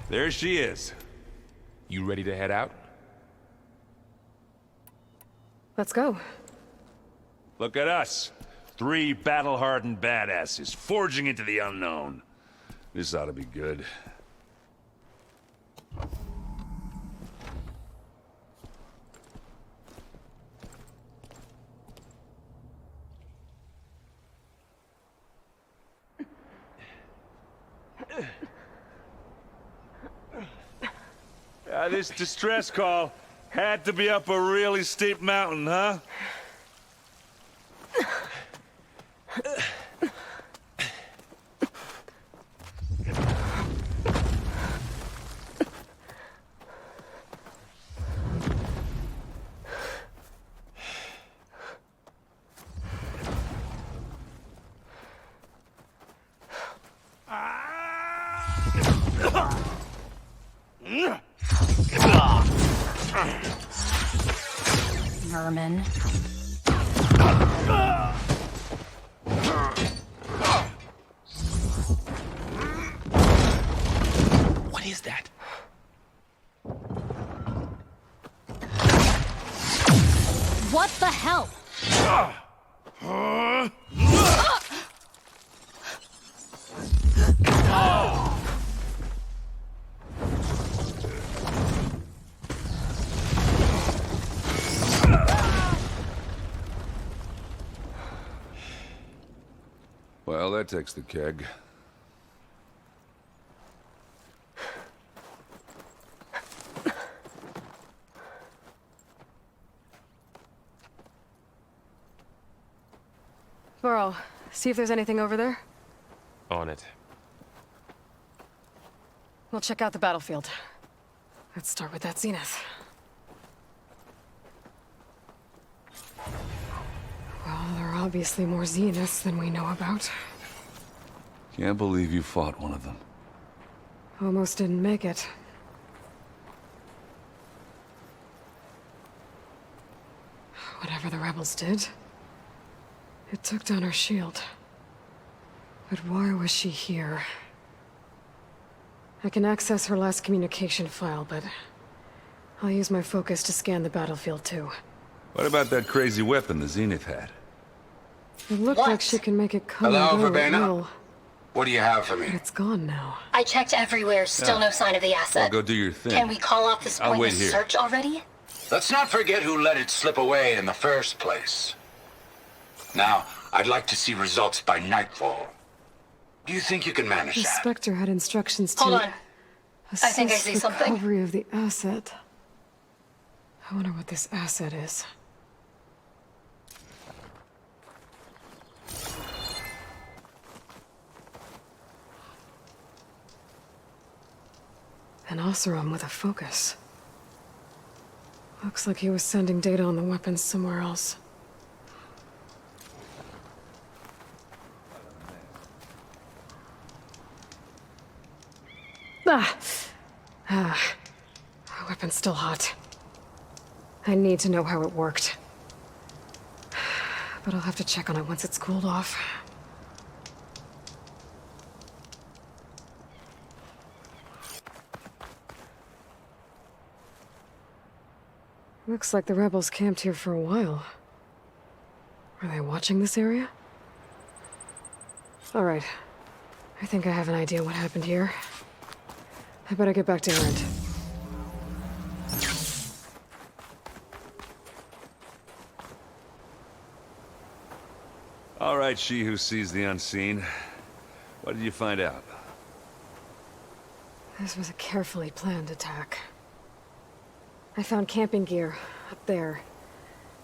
There she is. You ready to head out? Let's go. Look at us. 3 battle-hardened badasses forging into the unknown. This ought to be good. This distress call had to be up a really steep mountain, huh? Vermin. What is that? What the hell? Well, that takes the keg. Burrow, see if there's anything over there. On it. We'll check out the battlefield. Let's start with that Zenith. Well, there are obviously more Zeniths than we know about. Can't believe you fought one of them. Almost didn't make it. Whatever the rebels did, it took down our shield. But why was she here? I can access her last communication file, but I'll use my focus to scan the battlefield too. What about that crazy weapon the Zenith had? It looked like she can make it come Hello, and go at Verbena? will, What do you have for me? but it's gone now. I checked everywhere, still no sign of the Well, asset. go do your thing. Can we call off this I'll wait pointless here. search already? Let's not forget who let it slip away in the first place. Now, I'd like to see results by nightfall. Do you think you can manage The that? Spectre had instructions to Hold on. I think I assist see something. recovery of the asset. I wonder what this asset is. An Oseram with a focus. Looks like he was sending data on the weapons somewhere else. Ah, weapon's still hot. I need to know how it worked. But I'll have to check on it once it's cooled off. Looks like the rebels camped here for a while. Are they watching this area? All right. I think I have an idea what happened here. I better get back to Erend. All right, she who sees the unseen. What did you find out? This was a carefully planned attack. I found camping gear up there.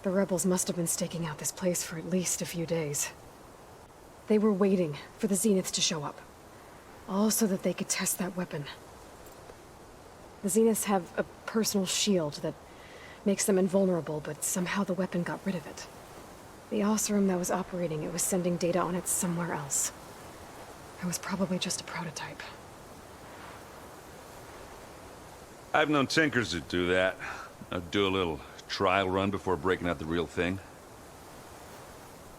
The rebels must have been staking out this place for at least a few days. They were waiting for the Zeniths to show up. All so that they could test that weapon. The Zeniths have a personal shield that makes them invulnerable, but somehow the weapon got rid of it. The Oseram that was operating it was sending data on it somewhere else. It was probably just a prototype. I've known tinkers that do that. I'd do a little trial run before breaking out the real thing.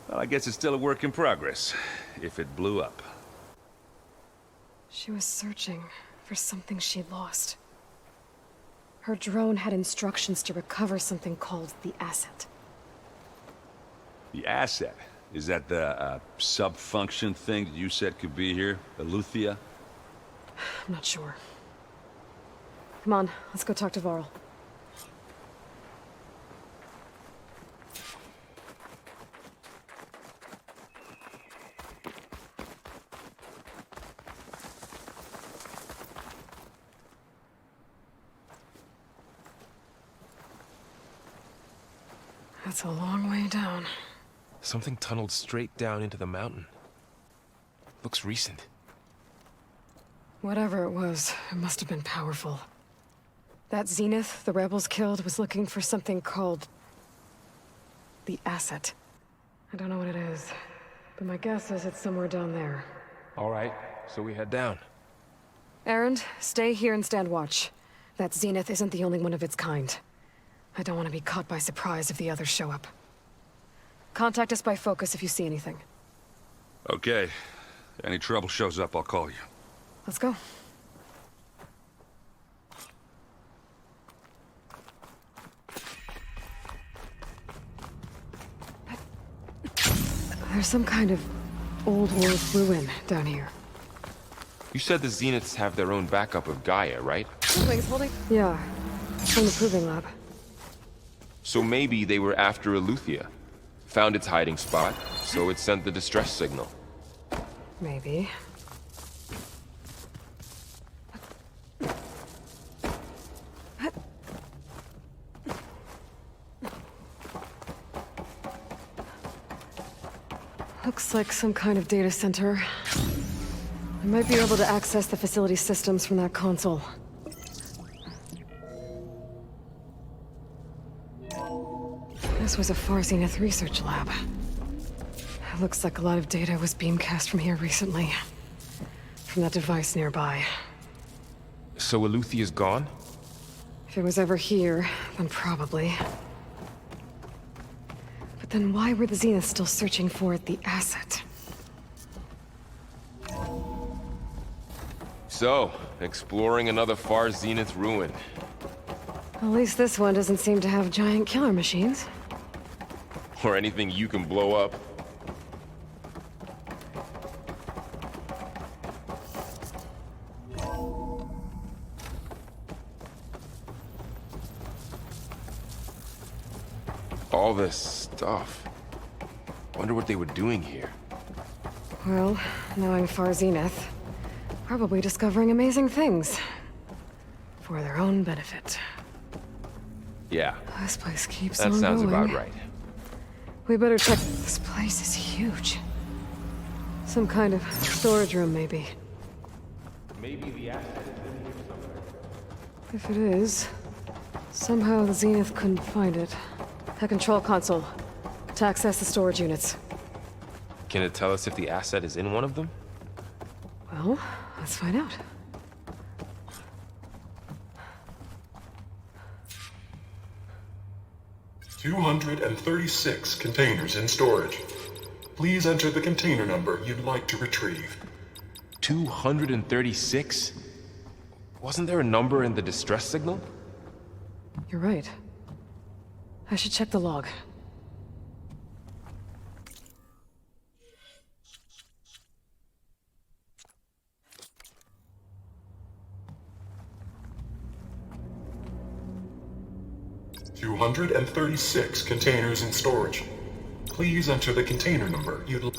Well, I guess it's still a work in progress, if it blew up. She was searching for for something she lost. Her drone had instructions to recover something called the Asset. The asset? Is that the sub-function thing that you said could be here? Eleuthia? I'm not sure. Come on, let's go talk to Varl. That's a long way down. Something tunneled straight down into the mountain. Looks recent. Whatever it was, it must have been powerful. That Zenith the rebels killed was looking for something called the Asset. I don't know what it is, but my guess is it's somewhere down there. All right, so we head down. Erend, stay here and stand watch. That Zenith isn't the only one of its kind. I don't want to be caught by surprise if the others show up. Contact us by focus if you see anything. Okay. Any trouble shows up, I'll call you. Let's go. There's some kind of old world ruin down here. You said the Zeniths have their own backup of Gaia, right? Holding. Yeah, from the proving lab. So maybe they were after Eleuthia. Found its hiding spot, so it sent the distress signal. Maybe. Looks like some kind of data center. I might be able to access the facility systems from that console. This was a Far Zenith research lab. It looks like a lot of data was beamcast from here recently. From that device nearby. So Eleuthia's gone? If it was ever here, then probably. But then why were the Zeniths still searching for the Asset? So, exploring another Far Zenith ruin. At least this one doesn't seem to have giant killer machines. Or anything you can blow up. All this stuff. Wonder what they were doing here. Well, knowing Far Zenith, probably discovering amazing things. For their own benefit. Yeah, This place keeps that on sounds going. about right. We better check. This place is huge. Some kind of storage room, maybe. Maybe the asset is in here somewhere. If it is, somehow the Zenith couldn't find it. A control console to access the storage units. Can it tell us if the asset is in one of them? Well, let's find out. "236 containers in storage. Please enter the container number you'd like to retrieve." 236? Wasn't there a number in the distress signal? You're right. I should check the log. "236 containers in storage. Please enter the container number you'd like.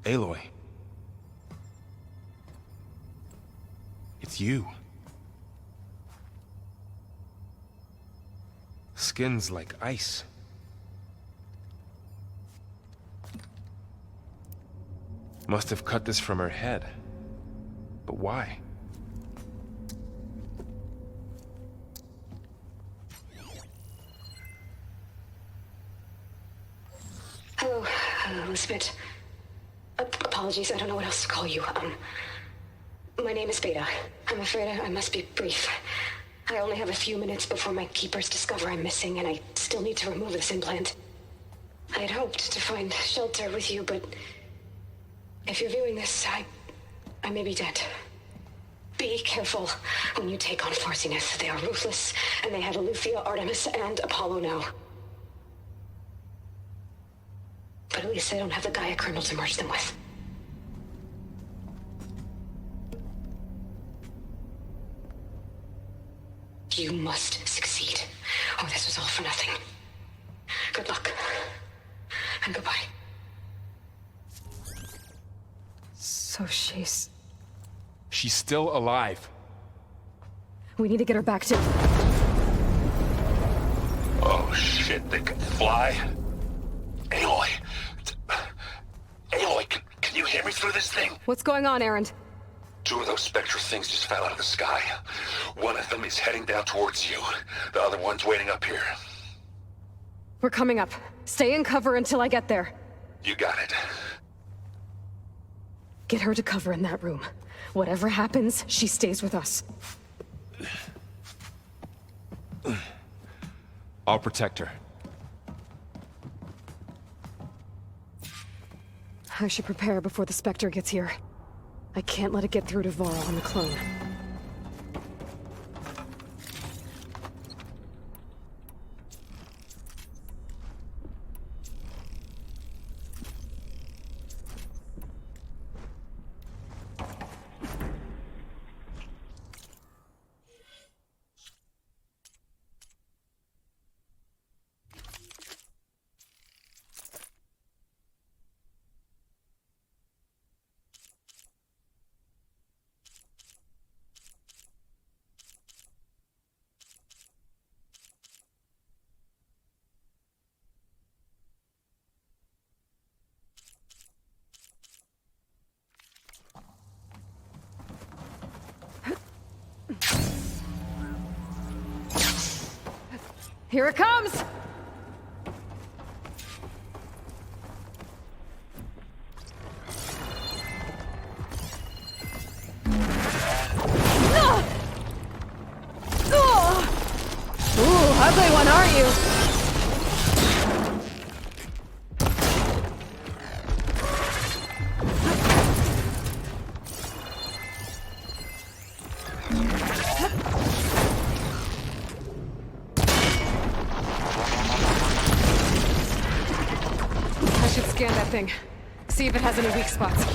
Aloy. It's you. skin's like ice. Must have cut this from her head. But why? Hello, Elizabeth. Apologies, I don't know what else to call you. My name is Beta. I'm afraid I must be brief. I only have a few minutes before my keepers discover I'm missing, and I still need to remove this implant. I had hoped to find shelter with you, but if you're viewing this, I may be dead. Be careful when you take on Farsineth. They are ruthless, and they have Eleuthia, Artemis, and Apollo now. But at least I don't have the Gaia kernel to merge them with. You must succeed. Oh, this was all for nothing. Good luck. And goodbye. So she's... She's still alive. We need to get her back to... Oh shit, they can fly? Aloy! Aloy, can you hear me through this thing? What's going on, Erend? 2 of those spectral things just fell out of the sky. One of them is heading down towards you. The other one's waiting up here. We're coming up. Stay in cover until I get there. You got it. Get her to cover in that room. Whatever happens, she stays with us. I'll protect her. I should prepare before the Spectre gets here. I can't let it get through to Varl and the clone. Here it comes! Ooh, ugly one, aren't you? I should scan that thing. See if it has any weak spots.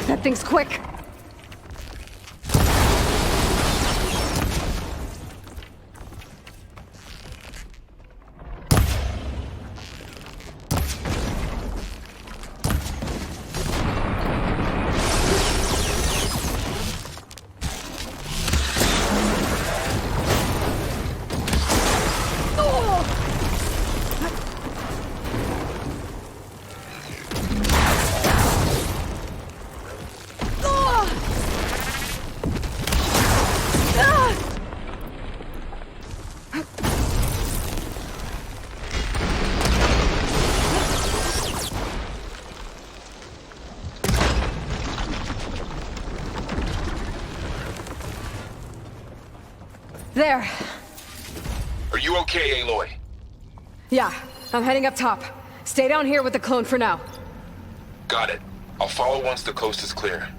That thing's quick. There. Are you okay, Aloy? Yeah, I'm heading up top. Stay down here with the clone for now. Got it. I'll follow once the coast is clear.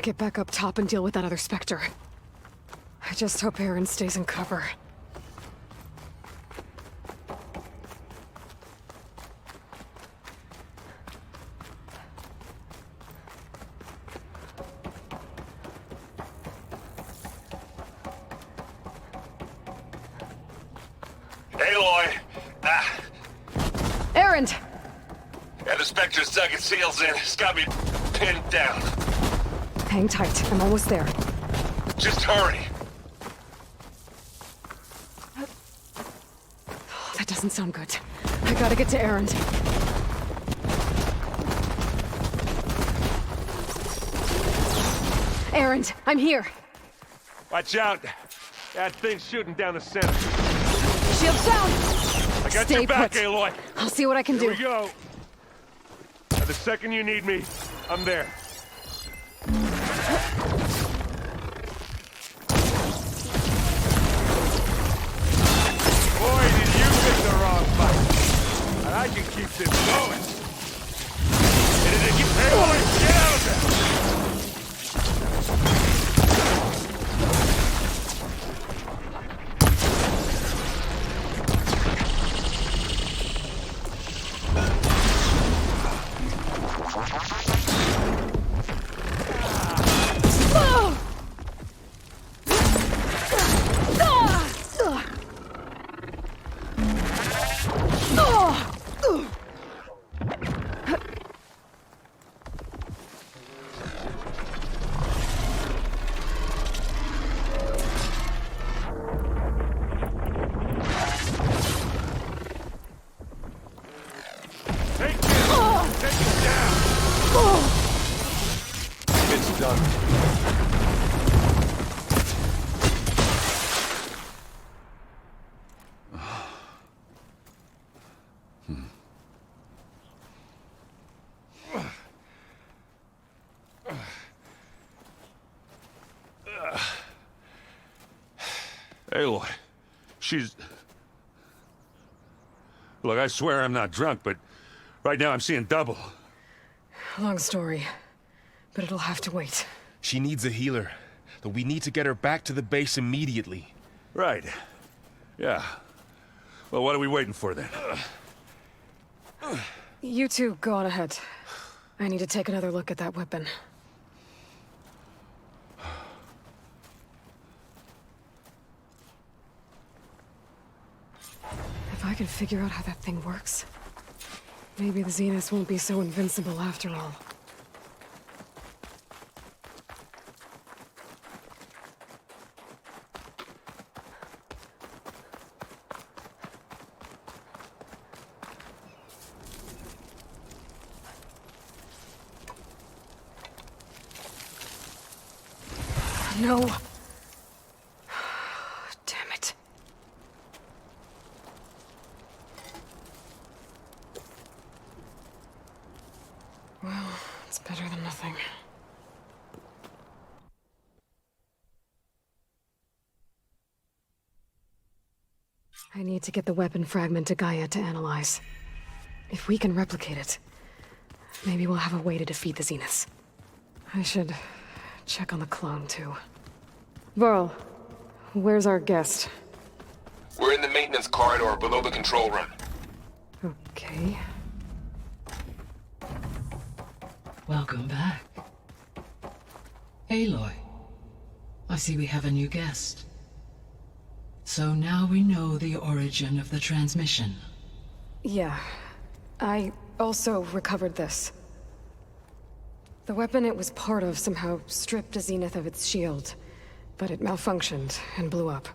get back up top and deal with that other Spectre. I just hope Aaron stays in cover. Aloy! Aaron! Yeah, the Spectre's dug its heels in. It's got me pinned down. Hang tight, I'm almost there. Just hurry. That doesn't sound good. I gotta get to Aaron. Aaron, I'm here. Watch out. That thing's shooting down the center. Shields down! I got Stay your back, put. Aloy. I'll see what I can Here do. we go. And the second you need me, I'm there. Boy, did you pick the wrong fight. And I can keep this going. Aloy, get out of there! Take it! Take it down! It's done. Aloy, she's... Look, I swear I'm not drunk, but right now I'm seeing double. Long story, but it'll have to wait. She needs a healer, but we need to get her back to the base immediately. Right. Yeah. Well, what are we waiting for then? You two go on ahead. I need to take another look at that weapon. If I can figure out how that thing works, maybe the Zeniths won't be so invincible after all. No. Damn it. Well, it's better than nothing. I need to get the weapon fragment to Gaia to analyze. If we can replicate it, maybe we'll have a way to defeat the Zeniths. I should check on the clone, too. Varl, where's our guest? We're in the maintenance corridor below the control room. Okay. Welcome back. Aloy, I see we have a new guest. So now we know the origin of the transmission. Yeah. I also recovered this. The weapon it was part of somehow stripped a Zenith of its shield, but it malfunctioned and blew up.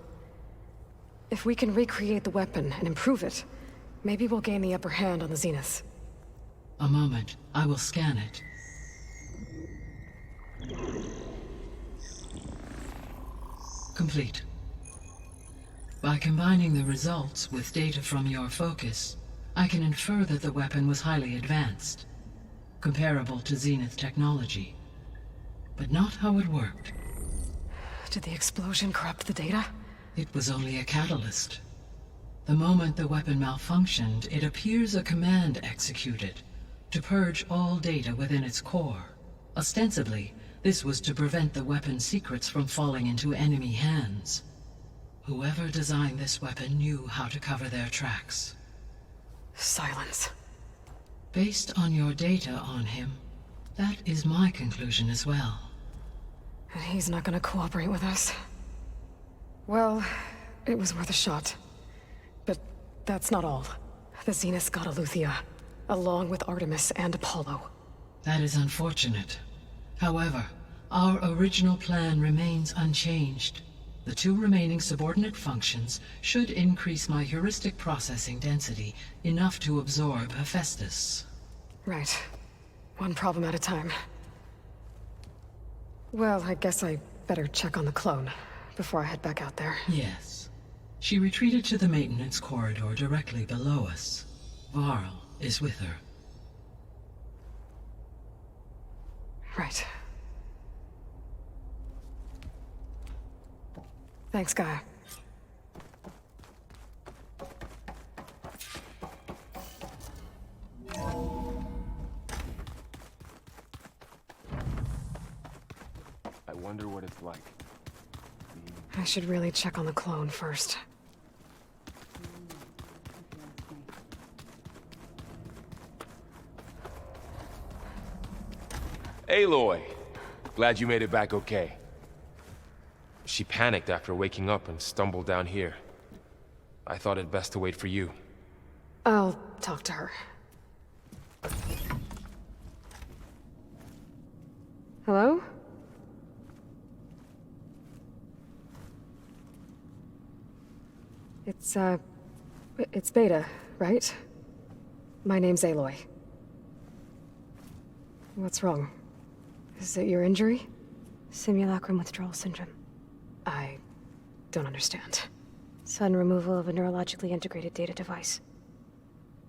If we can recreate the weapon and improve it, maybe we'll gain the upper hand on the Zeniths. A moment, I will scan it. Complete. By combining the results with data from your focus, I can infer that the weapon was highly advanced, comparable to Zenith technology, but not how it worked. Did the explosion corrupt the data? It was only a catalyst. The moment the weapon malfunctioned, it appears a command executed to purge all data within its core. Ostensibly, This was to prevent the weapon's secrets from falling into enemy hands. Whoever designed this weapon knew how to cover their tracks. Silence. Based on your data on him, that is my conclusion as well. And he's not gonna cooperate with us. Well, it was worth a shot. But that's not all. The Zeniths got Eleuthia, along with Artemis and Apollo. That is unfortunate. However, our original plan remains unchanged. The 2 remaining subordinate functions should increase my heuristic processing density enough to absorb Hephaestus. Right. One problem at a time. Well, I guess I better check on the clone before I head back out there. Yes. She retreated to the maintenance corridor directly below us. Varl is with her. Right. Thanks, Gaia. I wonder what it's like. I should really check on the clone first. Aloy! Glad you made it back okay. She panicked after waking up and stumbled down here. I thought it best to wait for you. I'll talk to her. Hello? It's Beta, right? My name's Aloy. What's wrong? Is it your injury? Simulacrum withdrawal syndrome. I don't understand. Sudden removal of a neurologically integrated data device.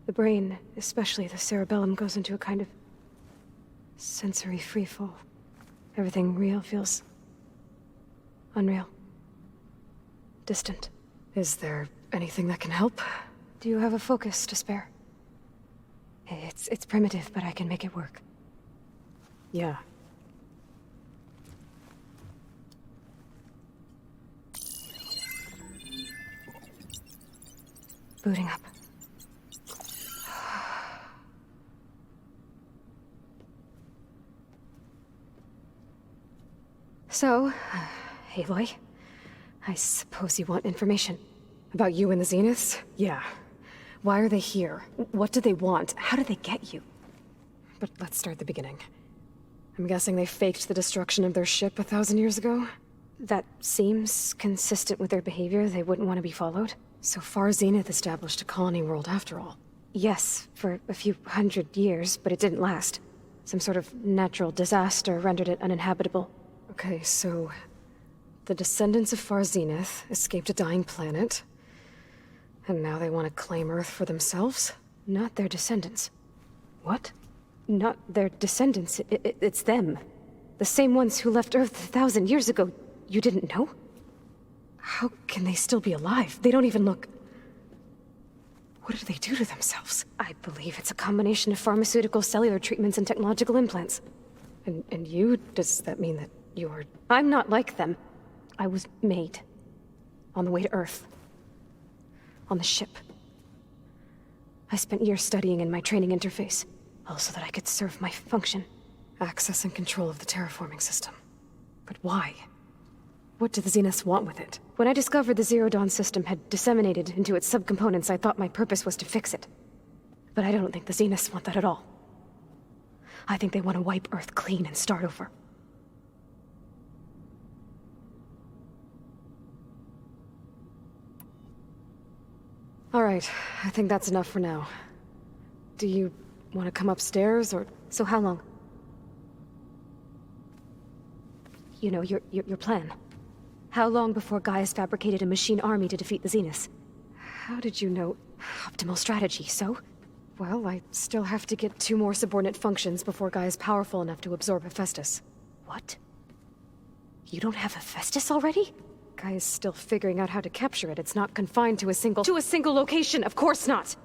The brain, especially the cerebellum, goes into a kind of sensory freefall. Everything real feels unreal. Distant. Is there anything that can help? Do you have a focus to spare? It's primitive, but I can make it work. Yeah. Booting up. So, Aloy, I suppose you want information. About you and the Zeniths? Yeah. Why are they here? What do they want? How did they get you? But let's start at the beginning. I'm guessing they faked the destruction of their ship 1,000 years ago? That seems consistent with their behavior. They wouldn't want to be followed. So far, Zenith established a colony world after all. Yes, for a few hundred years, but it didn't last. Some sort of natural disaster rendered it uninhabitable. Okay, so... the descendants of Far Zenith escaped a dying planet, and now they want to claim Earth for themselves? Not their descendants. What? Not their descendants. It's them. The same ones who left Earth 1,000 years ago. You didn't know? How can they still be alive? They don't even look... What did they do to themselves? I believe it's a combination of pharmaceutical, cellular treatments, and technological implants. And you? Does that mean that you're... I'm not like them. I was made. On the way to Earth. On the ship. I spent years studying in my training interface, all so that I could serve my function. Access and control of the terraforming system. But why? What do the Zeniths want with it? When I discovered the Zero Dawn system had disseminated into its subcomponents, I thought my purpose was to fix it. But I don't think the Zeniths want that at all. I think they want to wipe Earth clean and start over. All right, I think that's enough for now. Do you want to come upstairs, or... So how long? You know, your plan. How long before Gaia's fabricated a machine army to defeat the Zeniths? How did you know? Optimal strategy, so? Well, I still have to get 2 more subordinate functions before Gaia's powerful enough to absorb Hephaestus. What? You don't have Hephaestus already? Gaia's still figuring out how to capture it. It's not confined to a single location, of course not!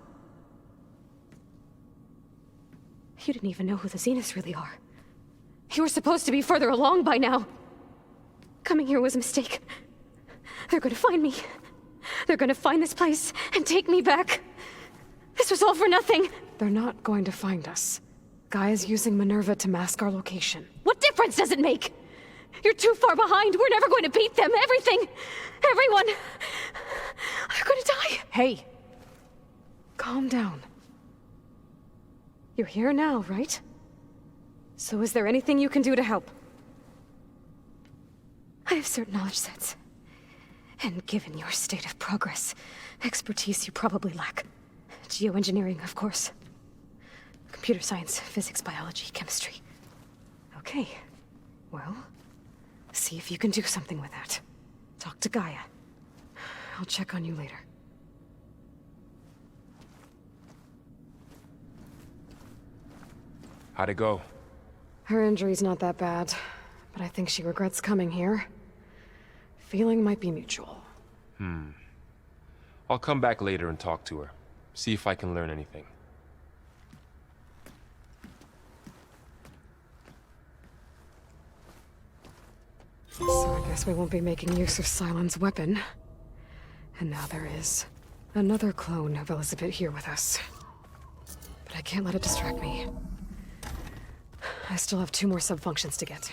You didn't even know who the Zeniths really are. You were supposed to be further along by now. Coming here was a mistake. They're gonna find me. They're gonna find this place and take me back. This was all for nothing. They're not going to find us. Gaia's using Minerva to mask our location. What difference does it make? You're too far behind. We're never going to beat them. Everything. Everyone. They're gonna die. Hey! Calm down. You're here now, right? So is there anything you can do to help? I have certain knowledge sets. And given your state of progress, expertise you probably lack. Geoengineering, of course. Computer science, physics, biology, chemistry. Okay. Well, see if you can do something with that. Talk to Gaia. I'll check on you later. How'd it go? Her injury's not that bad, but I think she regrets coming here. Feeling might be mutual. I'll come back later and talk to her. See if I can learn anything. So I guess we won't be making use of Sylens' weapon. And now there is another clone of Elizabeth here with us. But I can't let it distract me. I still have 2 more sub-functions to get.